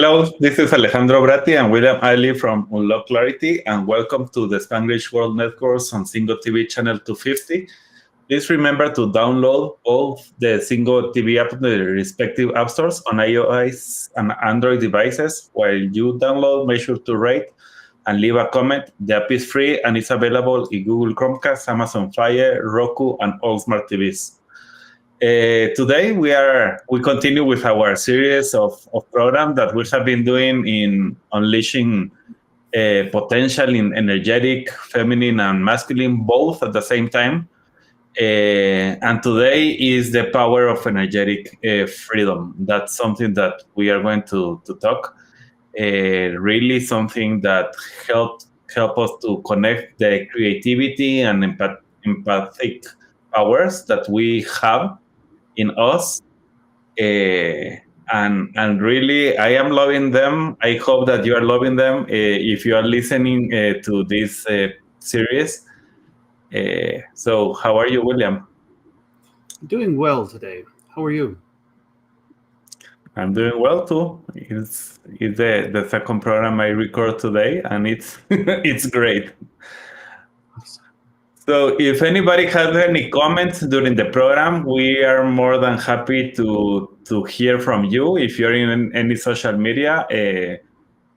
Hello, this is Alejandro Bratti and William Isley from Unlock Clarity, and welcome to the Spanglish World Networks on Singo TV channel 250. Please remember to download both the Singo TV app on the respective app stores on iOS and Android devices. While you download, make sure to rate and leave a comment. The app is free and it's available in Google Chromecast, Amazon Fire, Roku, and all smart TVs. Today we continue with our series of programs that we have been doing in unleashing potential in energetic, feminine, and masculine, both at the same time. And today is the power of energetic freedom. That's something that we are going to talk. Really something that help us to connect the creativity and empathic powers that we have in us, and really I am loving them. I hope that you are loving them if you are listening to this series. So how are you, William? Doing well today. How are you? I'm doing well too. It's the second program I record today, and it's it's great. So if anybody has any comments during the program, we are more than happy to hear from you. If you're in any social media,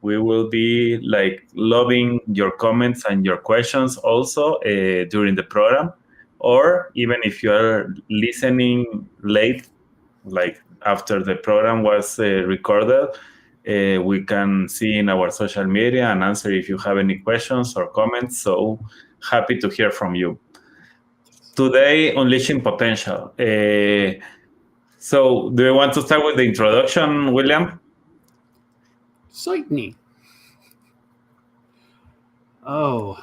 we will be like loving your comments and your questions also during the program. Or even if you are listening late, like after the program was recorded, we can see in our social media and answer if you have any questions or comments. So happy to hear from you. Today, Unleashing Potential. So do you want to start with the introduction, William? Certainly. Oh,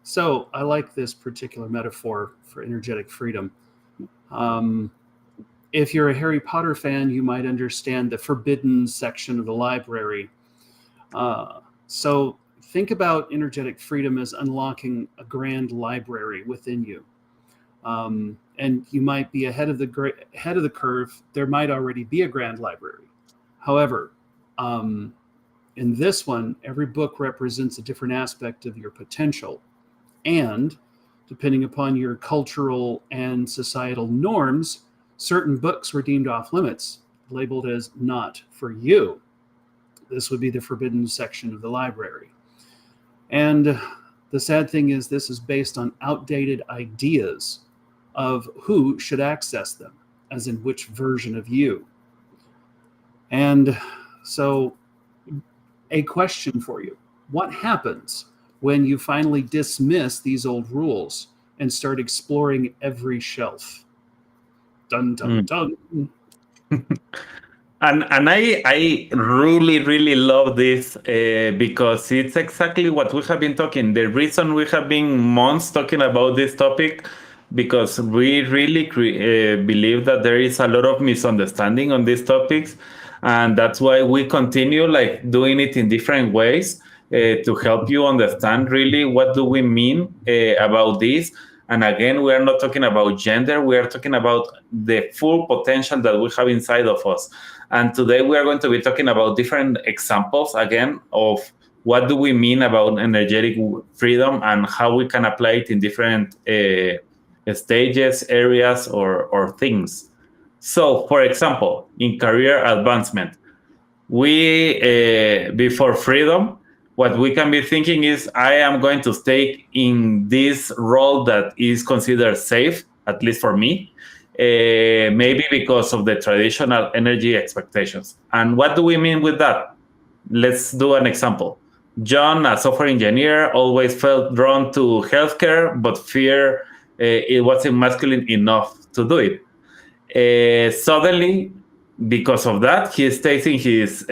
so I like this particular metaphor for energetic freedom. If you're a Harry Potter fan, you might understand the forbidden section of the library. So think about energetic freedom as unlocking a grand library within you. And you might be ahead of the curve. There might already be a grand library. However, in this one, every book represents a different aspect of your potential. And depending upon your cultural and societal norms, certain books were deemed off limits, labeled as not for you. This would be the forbidden section of the library. And the sad thing is, this is based on outdated ideas of who should access them, as in which version of you. And so, a question for you: what happens when you finally dismiss these old rules and start exploring every shelf? Dun, dun, dun. And I really love this because it's exactly what we have been talking. The reason we have been months talking about this topic, because we really believe that there is a lot of misunderstanding on these topics, and that's why we continue like doing it in different ways to help you understand really what do we mean about this. And again, we are not talking about gender. We are talking about the full potential that we have inside of us. And today we are going to be talking about different examples, again, of what do we mean about energetic freedom and how we can apply it in different stages, areas, or things. So, for example, in career advancement, we, before freedom, what we can be thinking is, I am going to stay in this role that is considered safe, at least for me, maybe because of the traditional energy expectations. And what do we mean with that? Let's do an example. John, a software engineer, always felt drawn to healthcare, but fear it wasn't masculine enough to do it. Suddenly, because of that, he stays in his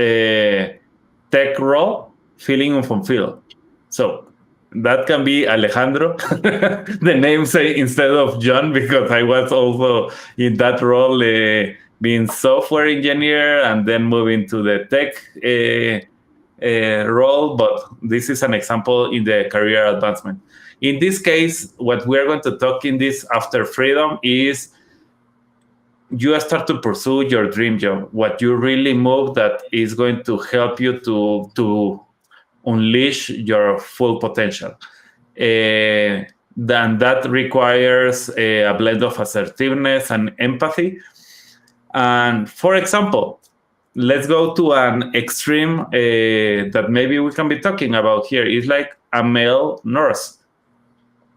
tech role, feeling unfulfilled. So that can be Alejandro, the name say instead of John, because I was also in that role, being software engineer and then moving to the tech role. But this is an example in the career advancement. In this case, what we're going to talk in this after freedom is you start to pursue your dream job, what you really move that is going to help you to unleash your full potential. Then that requires a blend of assertiveness and empathy. And for example, let's go to an extreme that maybe we can be talking about here. It's like a male nurse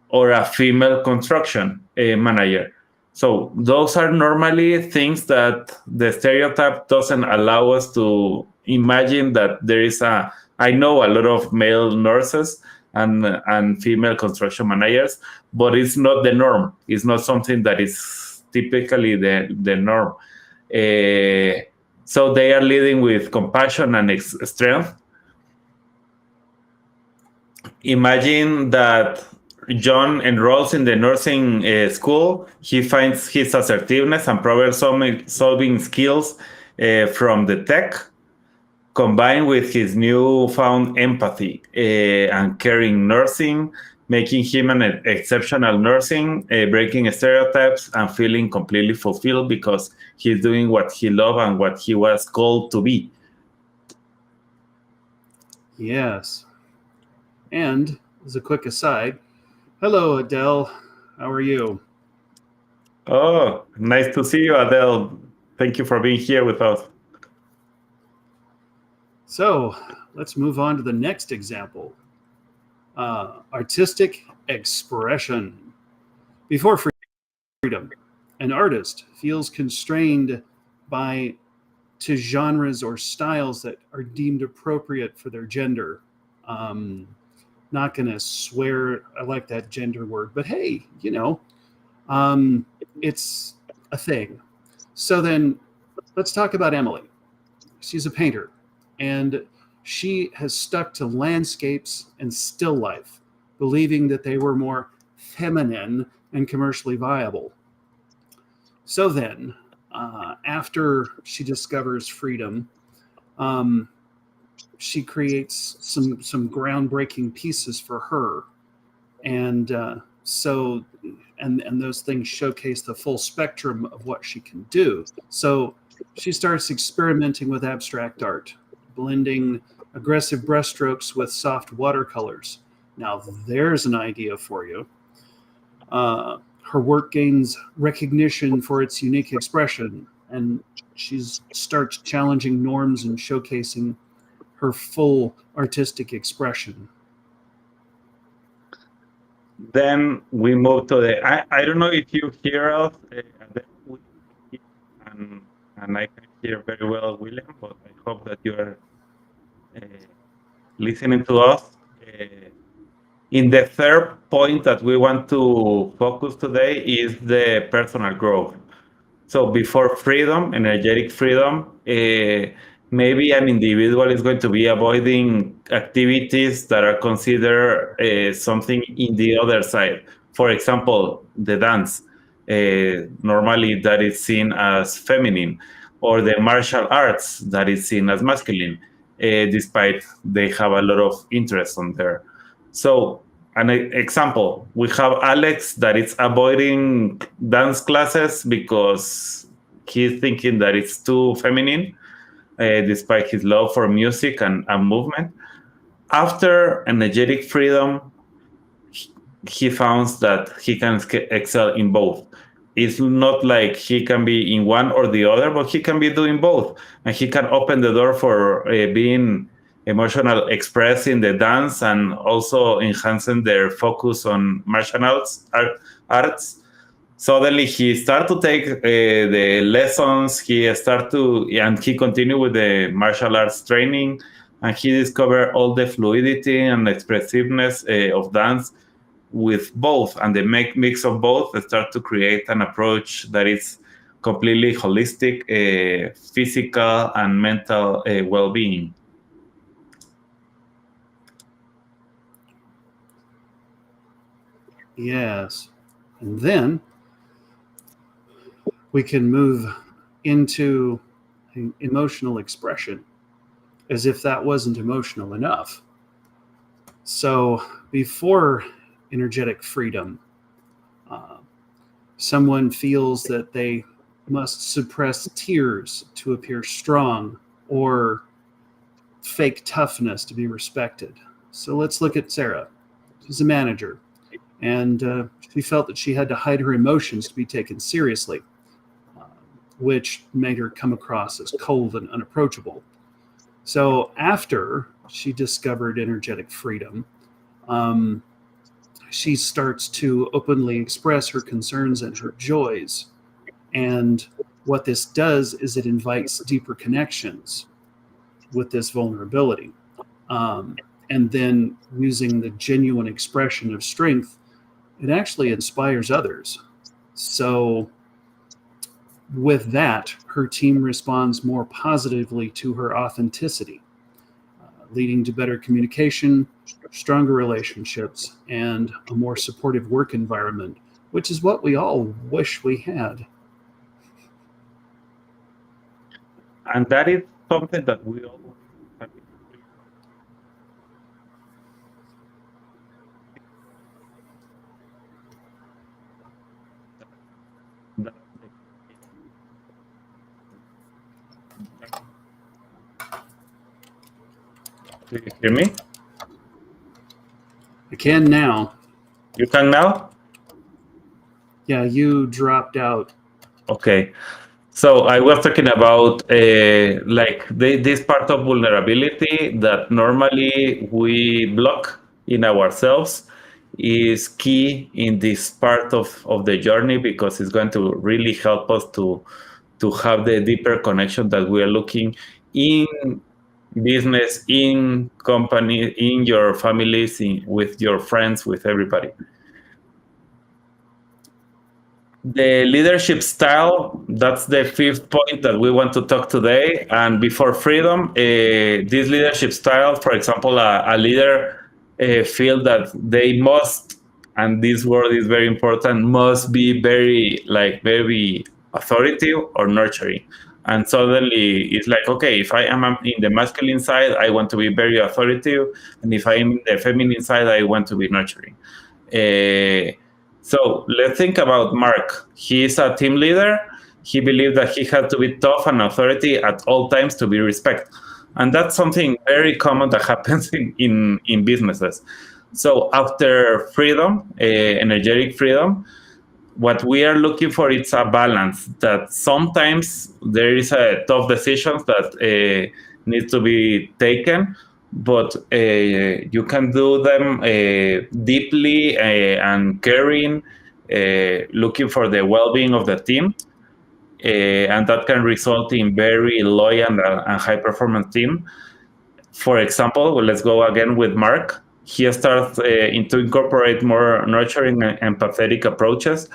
or a female construction manager. So those are normally things that the stereotype doesn't allow us to imagine that there is a. I know a lot of male nurses and female construction managers, but it's not the norm. It's not something that is typically the norm. So they are leading with compassion and strength. Imagine that John enrolls in the nursing school. He finds his assertiveness and problem-solving skills from the tech, combined with his newfound empathy and caring nursing, making him an exceptional nursing, breaking stereotypes, and feeling completely fulfilled because he's doing what he loves and what he was called to be. Yes. And as a quick aside, hello, Adele. How are you? Oh, nice to see you, Adele. Thank you for being here with us. So let's move on to the next example. Artistic expression. Before freedom, an artist feels constrained to genres or styles that are deemed appropriate for their gender. Not going to swear, I like that gender word, but hey, it's a thing. So then let's talk about Emily. She's a painter, and she has stuck to landscapes and still life, believing that they were more feminine and commercially viable. So then, after she discovers freedom, um, she creates some groundbreaking pieces for her, and and those things showcase the full spectrum of what she can do. So she starts experimenting with abstract art, blending aggressive brushstrokes with soft watercolors. Now there's an idea for you. Her work gains recognition for its unique expression, and she starts challenging norms and showcasing her full artistic expression. Then we move to the. I don't know if you hear us, and I can hear very well, William, but I hope that you are uh, listening to us. In the third point that we want to focus today is the personal growth. So before freedom, energetic freedom, maybe an individual is going to be avoiding activities that are considered something in the other side. For example, the dance. Normally that is seen as feminine, or the martial arts that is seen as masculine, despite they have a lot of interest on there. So an example, we have Alex that is avoiding dance classes because he's thinking that it's too feminine, despite his love for music and movement. After energetic freedom, he found that he can excel in both. It's not like he can be in one or the other, but he can be doing both, and he can open the door for being emotional express in the dance and also enhancing their focus on martial arts. Suddenly he started to take the lessons. And he continued with the martial arts training, and he discovered all the fluidity and expressiveness of dance with both, and the mix of both start to create an approach that is completely holistic, physical and mental well-being. Yes. And then we can move into emotional expression, as if that wasn't emotional enough. So before energetic freedom, uh, someone feels that they must suppress tears to appear strong, or fake toughness to be respected. So let's look at Sarah. She's a manager, and she felt that she had to hide her emotions to be taken seriously, uh, which made her come across as cold and unapproachable. So after she discovered energetic freedom, um, she starts to openly express her concerns and her joys. And what this does is it invites deeper connections with this vulnerability. Um, and then using the genuine expression of strength, it actually inspires others. So, with that, her team responds more positively to her authenticity, leading to better communication, stronger relationships, and a more supportive work environment, which is what we all wish we had. And that is something that we all have that- Do you hear me? I can now. You can now? Yeah, you dropped out. Okay. So I was talking about like this part of vulnerability that normally we block in ourselves is key in this part of the journey because it's going to really help us to have the deeper connection that we are looking in business, in company, in your families, with your friends, with everybody. The leadership style, that's the fifth point that we want to talk today. And before freedom, this leadership style, for example, a leader feel that they must, and this word is very important, must be very authoritative or nurturing. And suddenly it's like, okay, if I am in the masculine side, I want to be very authoritative. And if I am in the feminine side, I want to be nurturing. Uh, so let's think about Mark. He is a team leader. He believed that he had to be tough and authority at all times to be respected. And that's something very common that happens in businesses. So after freedom, energetic freedom, what we are looking for is a balance that sometimes there is a tough decisions that need to be taken, but you can do them deeply and caring, looking for the well-being of the team, and that can result in very loyal and high performance team. For example, well, let's go again with Mark. He starts to incorporate more nurturing and empathetic approaches.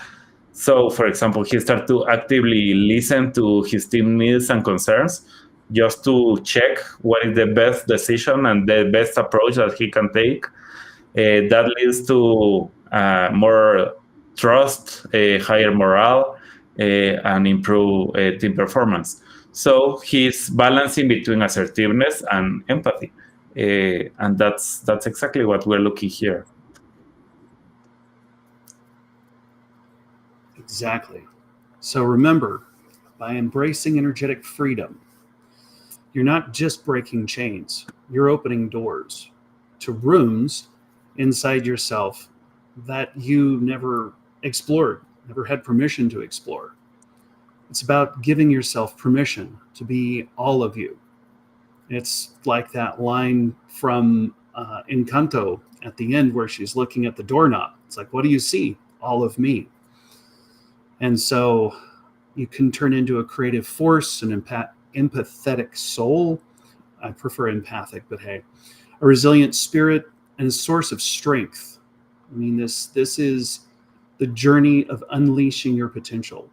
So, for example, he started to actively listen to his team needs and concerns just to check what is the best decision and the best approach that he can take. That leads to more trust, higher morale, and improve team performance. So he's balancing between assertiveness and empathy, and that's exactly what we're looking here. Exactly. So remember, by embracing energetic freedom, you're not just breaking chains, you're opening doors to rooms inside yourself that you never explored, never had permission to explore. It's about giving yourself permission to be all of you. It's like that line from Encanto at the end where she's looking at the doorknob. It's like, what do you see? All of me. And so you can turn into a creative force, an empathetic soul. I prefer empathic, but hey, a resilient spirit and a source of strength. I mean, this is the journey of unleashing your potential.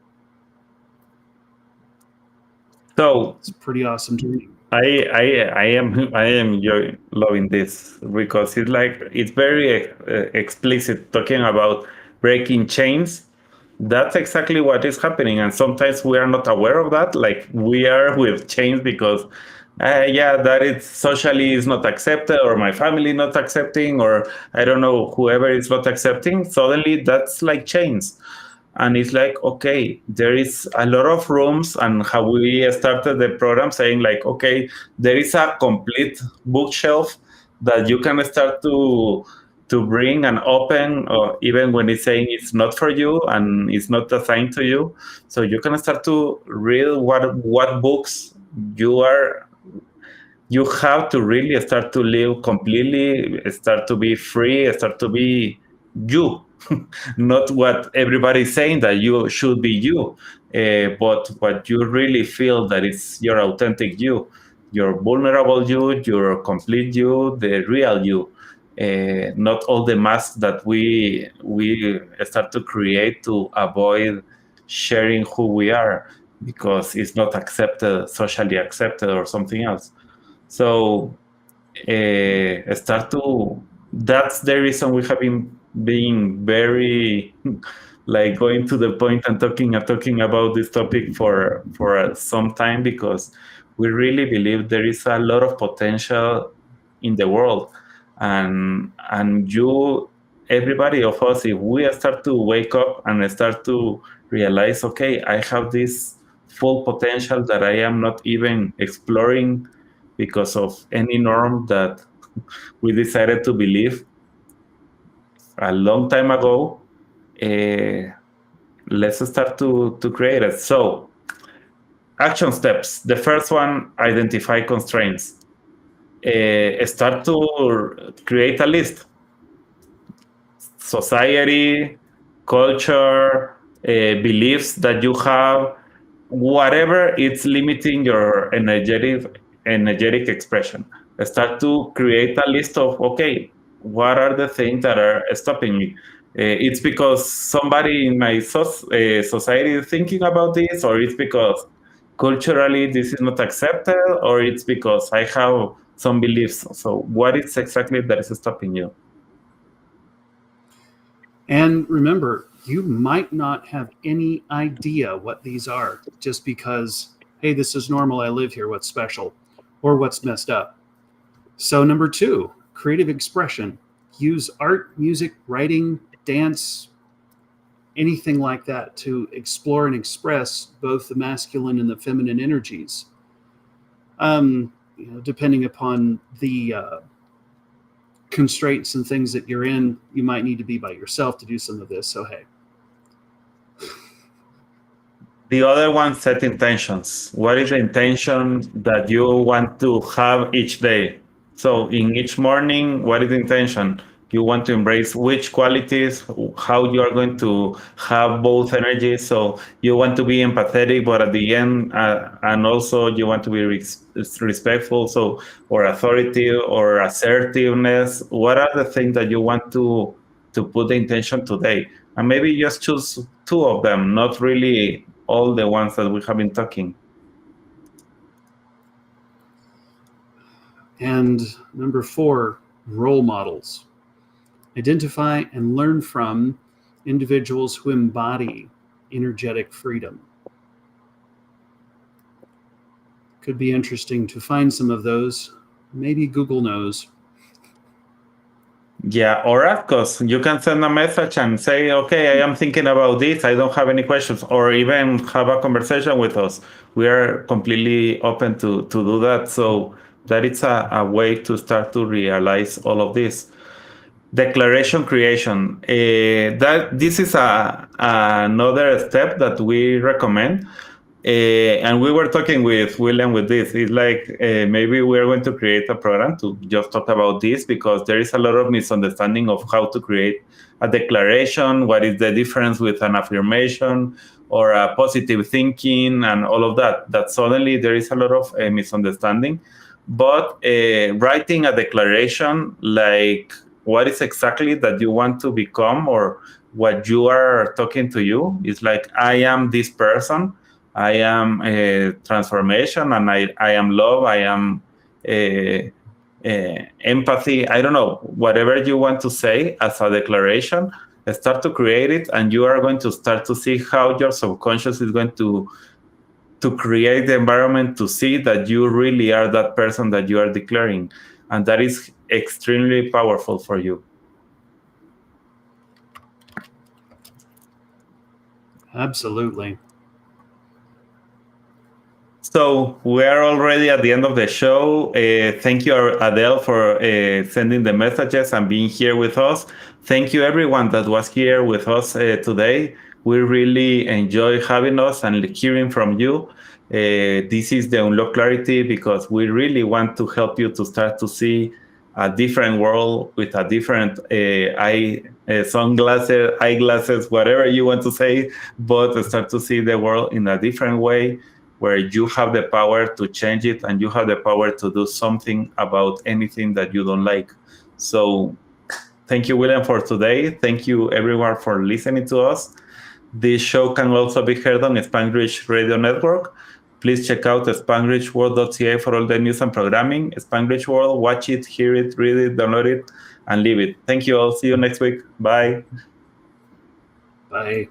So It's a pretty awesome journey. I am loving this because it's very explicit talking about breaking chains. That's exactly what is happening, and sometimes we are not aware of that. Like we are with chains because, yeah, that is socially is not accepted, or my family not accepting, or I don't know whoever is not accepting. Suddenly, that's like chains, And it's like, okay, there is a lot of rooms, and how we started the program saying like, okay, there is a complete bookshelf that you can start to bring and open, or even when it's saying it's not for you and it's not assigned to you. So you can start to read what books you are you have to really start to live completely, start to be free, start to be you, not what everybody is saying that you should be you, but what you really feel that is your authentic you, your vulnerable you, your complete you, the real you. Not all the masks that we start to create to avoid sharing who we are because it's not accepted, socially accepted, or something else. So start to. That's the reason we have been being very like going to the point and talking about this topic for some time, because we really believe there is a lot of potential in the world, and you, everybody of us, if we start to wake up and start to realize, okay, I have this full potential that I am not even exploring because of any norm that we decided to believe a long time ago. Uh, let's start to create it. So, action steps. The first one, identify constraints. Start to create a list. Society, culture, beliefs that you have, whatever it's limiting your energetic expression. Start to create a list of, okay, what are the things that are stopping me? It's because somebody in my society is thinking about this, or it's because culturally this is not accepted, or it's because I have some beliefs. So what is exactly that is stopping you? And remember, you might not have any idea what these are just because, hey, this is normal. I live here. What's special or what's messed up? So, number two, creative expression. Use art, music, writing, dance, anything like that to explore and express both the masculine and the feminine energies. Depending upon the constraints and things that you're in, you might need to be by yourself to do some of this. So, hey. The other one, set intentions. What is the intention that you want to have each day? So in each morning, what is the intention? You want to embrace which qualities, how you are going to have both energies. So you want to be empathetic, but at the end, and also you want to be respectful. So, or authority or assertiveness. What are the things that you want to put the intention today? And maybe just choose two of them, not really all the ones that we have been talking. And number four, role models. Identify and learn from individuals who embody energetic freedom. Could be interesting to find some of those. Maybe Google knows. Yeah, or ask us. You can send a message and say, okay, I am thinking about this. I don't have any questions, or even have a conversation with us. We are completely open to do that. So that is a way to start to realize all of this. Declaration creation. That this is another step that we recommend. And we were talking with William with this. It's like maybe we are going to create a program to just talk about this, because there is a lot of misunderstanding of how to create a declaration. What is the difference with an affirmation or a positive thinking and all of that? That suddenly there is a lot of misunderstanding. But writing a declaration, like what is exactly that you want to become, or what you are talking to you, is like, I am this person. I am transformation, and I am love. I am empathy. I don't know, whatever you want to say as a declaration, start to create it, and you are going to start to see how your subconscious is going to create the environment to see that you really are that person that you are declaring, and that is extremely powerful for you. Absolutely. So we are already at the end of the show. Thank you, Adele, for sending the messages and being here with us. Thank you, everyone that was here with us today. We really enjoy having us and hearing from you. This is the Unlock Clarity because we really want to help you to start to see a different world with a different sunglasses, eyeglasses, whatever you want to say, but start to see the world in a different way where you have the power to change it and you have the power to do something about anything that you don't like. So thank you, William, for today. Thank you, everyone, for listening to us. This show can also be heard on Spanglish Radio Network. Please check out spanglishworld.ca for all the news and programming. Spanglish World, watch it, hear it, read it, download it, and leave it. Thank you all. See you next week. Bye. Bye.